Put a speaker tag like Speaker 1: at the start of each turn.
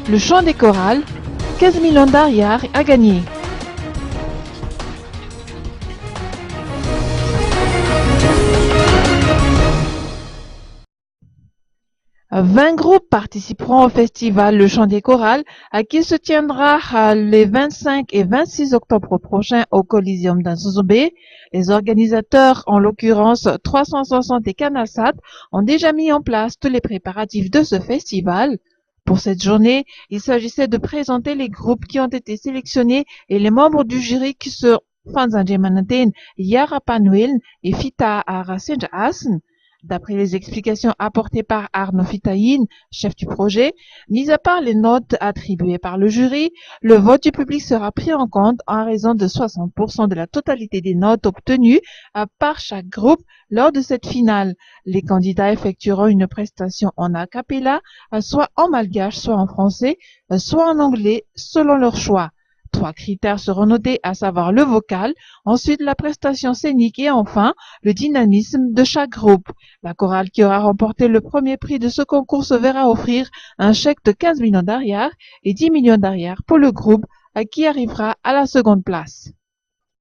Speaker 1: Le chant des chorales, 15 millions d'ariars à gagner. 20 groupes participeront au festival Le Chant des Chorales, qui se tiendra les 25 et 26 octobre prochains au Coliseum d'Anzouzoumbé. Les organisateurs, en l'occurrence 360 et Canalsat, ont déjà mis en place tous les préparatifs de ce festival. Pour cette journée, il s'agissait de présenter les groupes qui ont été sélectionnés et les membres du jury qui sont Fanzanjemanaten, Yarapanuel et Fita Arasenjaasn. D'après les explications apportées par Arnaud Fitaïn, chef du projet, mis à part les notes attribuées par le jury, le vote du public sera pris en compte en raison de 60% de la totalité des notes obtenues par chaque groupe lors de cette finale. Les candidats effectueront une prestation en a cappella, soit en malgache, soit en français, soit en anglais, selon leur choix. 3 critères seront notés, à savoir le vocal, ensuite la prestation scénique et enfin le dynamisme de chaque groupe. La chorale qui aura remporté le premier prix de ce concours se verra offrir un chèque de 15 millions d'ariars et 10 millions d'ariars pour le groupe qui arrivera à la seconde place.